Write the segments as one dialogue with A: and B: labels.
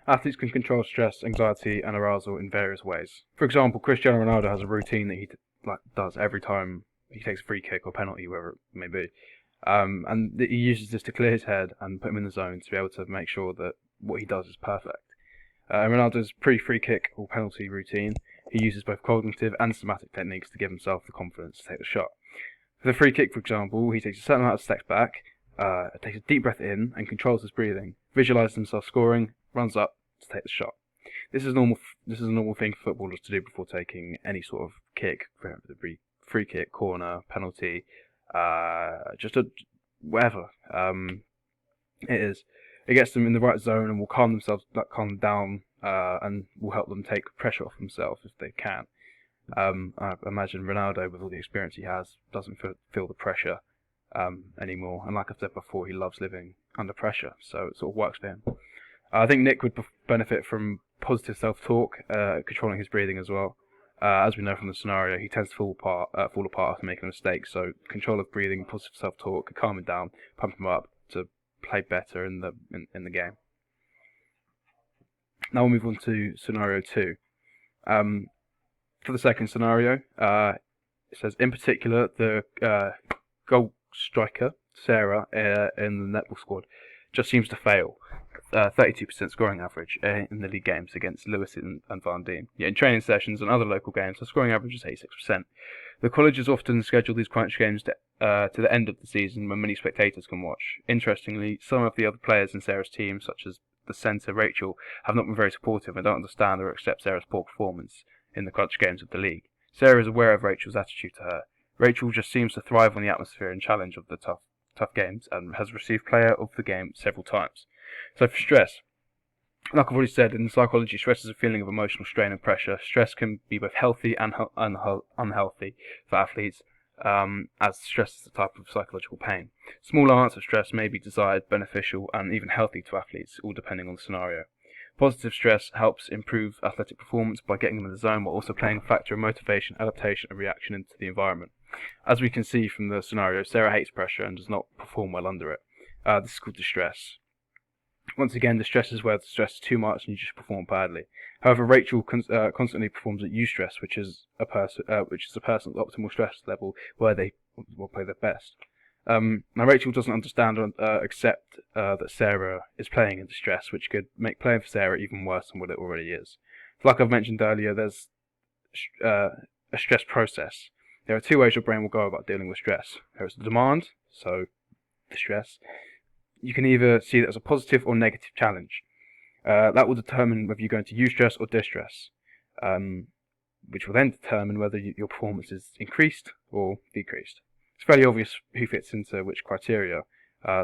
A: Athletes can control stress, anxiety, and arousal in various ways. For example, Cristiano Ronaldo has a routine that he does every time he takes a free kick or penalty, wherever it may be. And he uses this to clear his head and put him in the zone to be able to make sure that what he does is perfect. Ronaldo's pre-free kick or penalty routine, he uses both cognitive and somatic techniques to give himself the confidence to take the shot. For the free kick, for example, he takes a certain amount of steps back, takes a deep breath in, and controls his breathing. Visualizes himself scoring, runs up to take the shot. This is a normal thing for footballers to do before taking any sort of kick, whether it be free kick, corner, penalty, whatever it is. It gets them in the right zone and will calm them down, and will help them take pressure off themselves if they can. I imagine Ronaldo, with all the experience he has, doesn't feel the pressure anymore. And like I've said before, he loves living under pressure, so it sort of works for him. I think Nick would benefit from positive self-talk, controlling his breathing as well. As we know from the scenario, he tends to fall apart after making a mistake. So control of breathing, positive self-talk could calm him down, pump him up to play better in the game. Now we'll move on to scenario 2. For the second scenario, it says, in particular, the goal striker, Sarah, in the netball squad, just seems to fail. 32% scoring average in the league games against Lewis and Van Dien. Yet in training sessions and other local games, the scoring average is 86%. The colleges often schedule these crunch games to the end of the season when many spectators can watch. Interestingly, some of the other players in Sarah's team, such as the centre Rachel, have not been very supportive and don't understand or accept Sarah's poor performance in the crunch games of the league. Sarah is aware of Rachel's attitude to her. Rachel just seems to thrive on the atmosphere and challenge of the tough games and has received player of the game several times. So for stress, like I've already said, in psychology, stress is a feeling of emotional strain and pressure. Stress can be both healthy and unhealthy for athletes, as stress is a type of psychological pain. Small amounts of stress may be desired, beneficial, and even healthy to athletes, all depending on the scenario. Positive stress helps improve athletic performance by getting them in the zone while also playing a factor in motivation, adaptation, and reaction into the environment. As we can see from the scenario, Sarah hates pressure and does not perform well under it. This is called distress. Once again, distress is where the stress is too much and you just perform badly. However, Rachel constantly performs at eustress, which is a person's optimal stress level where they will play their best. Now, Rachel doesn't understand or accept that Sarah is playing in distress, which could make playing for Sarah even worse than what it already is. So like I've mentioned earlier, there's a stress process. There are two ways your brain will go about dealing with stress. There is the demand, so the stress. You can either see that as a positive or negative challenge. That will determine whether you're going to eustress or distress, which will then determine whether your performance is increased or decreased. It's fairly obvious who fits into which criteria.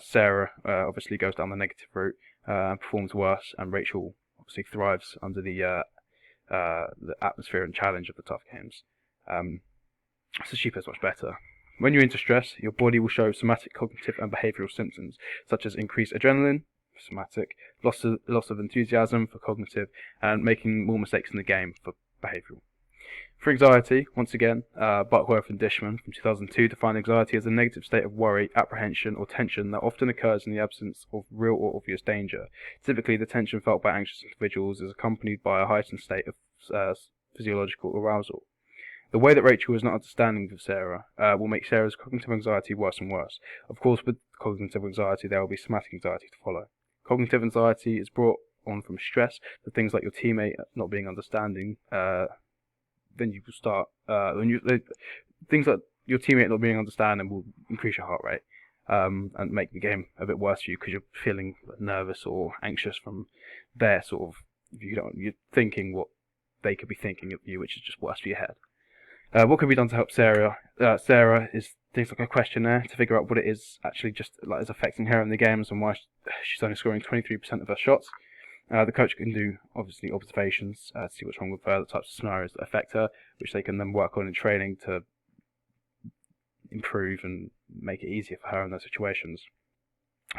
A: Sarah obviously goes down the negative route and performs worse, and Rachel obviously thrives under the atmosphere and challenge of the tough games. So she plays much better. When you're into stress, your body will show somatic, cognitive, and behavioural symptoms, such as increased adrenaline, somatic, loss of enthusiasm for cognitive, and making more mistakes in the game for behavioural. For anxiety, once again, Buckworth and Dishman from 2002 define anxiety as a negative state of worry, apprehension, or tension that often occurs in the absence of real or obvious danger. Typically, the tension felt by anxious individuals is accompanied by a heightened state of physiological arousal. The way that Rachel is not understanding of Sarah will make Sarah's cognitive anxiety worse and worse. Of course, with cognitive anxiety, there will be somatic anxiety to follow. Cognitive anxiety is brought on from stress, so things like your teammate not being understanding. Then you will start things like your teammate not being understanding will increase your heart rate and make the game a bit worse for you because you're feeling nervous or anxious from their sort of you're thinking what they could be thinking of you, which is just worse for your head. What can be done to help Sarah? Sarah is things like a questionnaire to figure out what it is actually just like is affecting her in the games and why she's only scoring 23% of her shots. The coach can do obviously observations to see what's wrong with her, the types of scenarios that affect her, which they can then work on in training to improve and make it easier for her in those situations.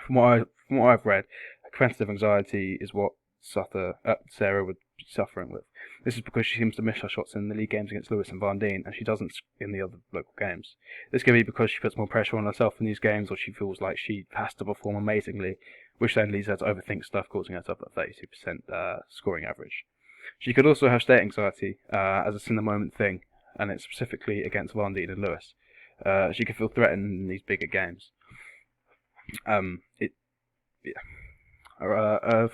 A: From what I've read, competitive anxiety is what Sarah would be suffering with. This is because she seems to miss her shots in the league games against Lewis and Van Dien, and she doesn't in the other local games. This can be because she puts more pressure on herself in these games, or she feels like she has to perform amazingly which then leads her to overthink stuff, causing her to have that 32% scoring average. She could also have state anxiety as a in-the-moment thing, and it's specifically against Van Dien and Lewis. She could feel threatened in these bigger games.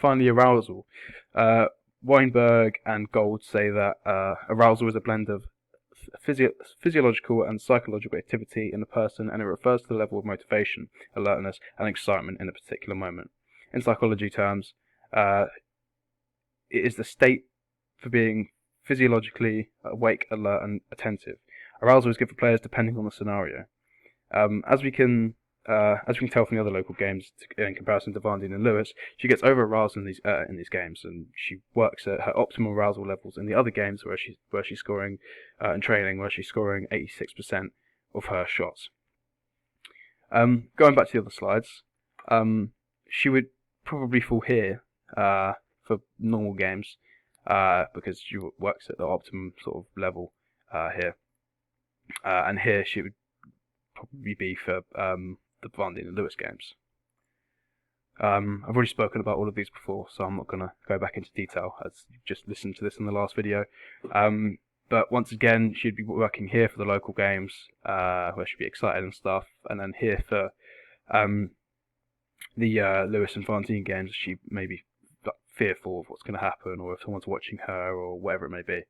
A: Finally, arousal. Weinberg and Gold say that arousal is a blend of physiological and psychological activity in a person, and it refers to the level of motivation, alertness, and excitement in a particular moment. In psychology terms, it is the state for being physiologically awake, alert, and attentive. Arousal is good for players depending on the scenario. As we can tell from the other local games, in comparison to Van Dien and Lewis, she gets over aroused in these games, and she works at her optimal arousal levels in the other games where she's scoring in training, where she's scoring 86% of her shots. Going back to the other slides, she would probably fall here for normal games because she works at the optimum sort of level here, and here she would probably be for the Van Dien and Lewis games. I've already spoken about all of these before, so I'm not going to go back into detail, as you just listened to this in the last video. But once again, she'd be working here for the local games, where she'd be excited and stuff, and then here for the Lewis and Van Dien games, she may be fearful of what's going to happen, or if someone's watching her, or whatever it may be.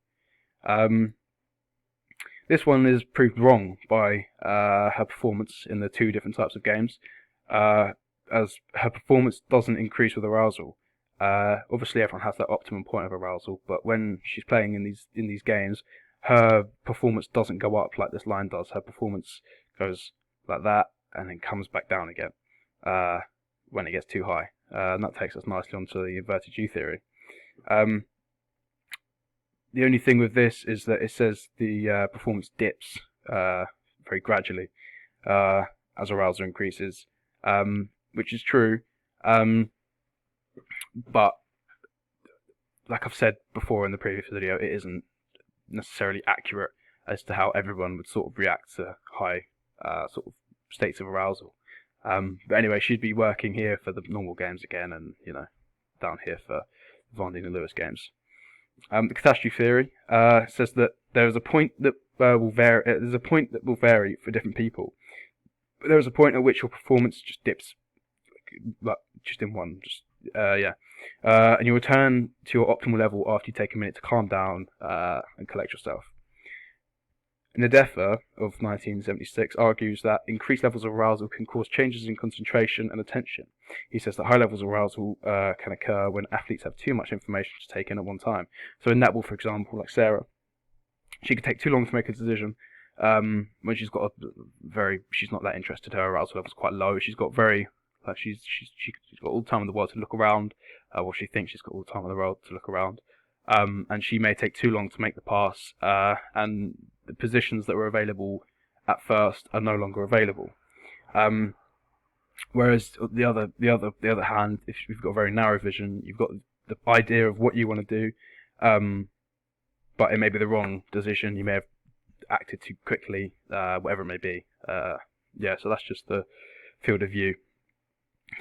A: This one is proved wrong by her performance in the two different types of games, as her performance doesn't increase with arousal. Obviously, everyone has that optimum point of arousal, but when she's playing in these games, her performance doesn't go up like this line does. Her performance goes like that and then comes back down again when it gets too high. And that takes us nicely onto the inverted U theory. The only thing with this is that it says the performance dips very gradually as arousal increases, which is true. But like I've said before in the previous video, it isn't necessarily accurate as to how everyone would sort of react to high sort of states of arousal. But anyway, she'd be working here for the normal games again, and down here for Van Dien and Lewis games. The catastrophe theory says that there is a point that will vary. There's a point that will vary for different people, but there is a point at which your performance just dips, like just in one, and you return to your optimal level after you take a minute to calm down and collect yourself. Nadefa of 1976 argues that increased levels of arousal can cause changes in concentration and attention. He says that high levels of arousal can occur when athletes have too much information to take in at one time. So in netball, for example, like Sarah, she could take too long to make a decision when she's got she's not that interested. Her arousal level's quite low. She's got she's got all the time in the world to look around. She thinks she's got all the time in the world to look around. And she may take too long to make the pass, and the positions that were available at first are no longer available. Whereas the other hand, if you've got very narrow vision, you've got the idea of what you want to do, but it may be the wrong decision. You may have acted too quickly, whatever it may be. So that's just the field of view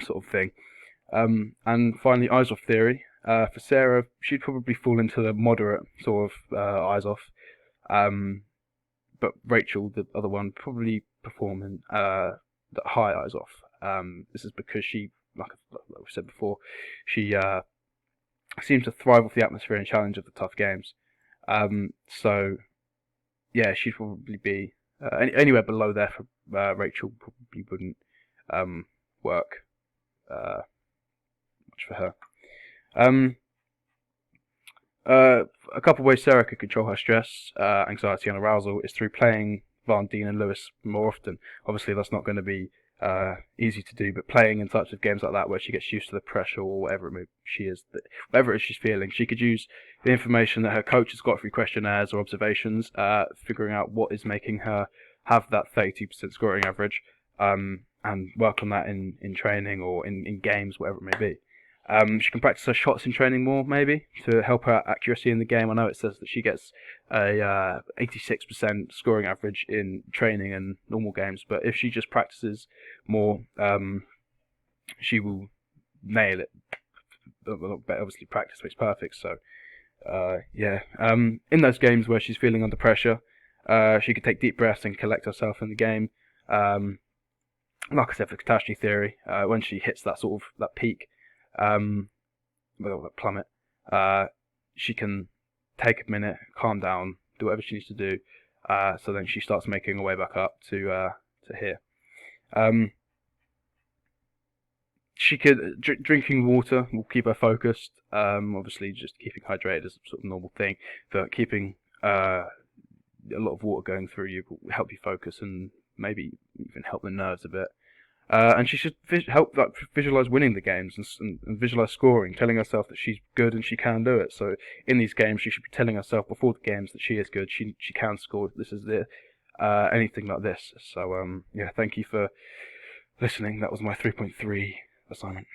A: sort of thing. And finally, eyes off theory. For Sarah, she'd probably fall into the moderate sort of eyes off. But Rachel, the other one, probably performing the high eyes off. This is because she, like we said before, she seems to thrive off the atmosphere and challenge of the tough games. So, yeah, she'd probably be anywhere below there for Rachel. Probably wouldn't work much for her. A couple of ways Sarah could control her stress, anxiety, and arousal is through playing Van Dien and Lewis more often. Obviously, that's not going to be easy to do, but playing in types of games like that where she gets used to the pressure or whatever it is she's feeling, she could use the information that her coach has got through questionnaires or observations, figuring out what is making her have that 32% scoring average, and work on that in training or in games, whatever it may be. She can practice her shots in training more, maybe, to help her accuracy in the game. I know it says that she gets a 86% scoring average in training and normal games, but if she just practices more, she will nail it. Obviously, practice makes perfect. So, yeah. In those games where she's feeling under pressure, she could take deep breaths and collect herself in the game. Like I said, for catastrophe theory, when she hits that sort of that peak, that plummet, she can take a minute, calm down, do whatever she needs to do. So then she starts making her way back up to here. She could drinking water will keep her focused. Obviously, just keeping hydrated is a sort of normal thing, but keeping a lot of water going through you will help you focus and maybe even help the nerves a bit. And she should visualize winning the games and visualize scoring, telling herself that she's good and she can do it. So in these games, she should be telling herself before the games that she is good, she can score. This is it. Anything like this. So yeah, thank you for listening. That was my 3.3 assignment.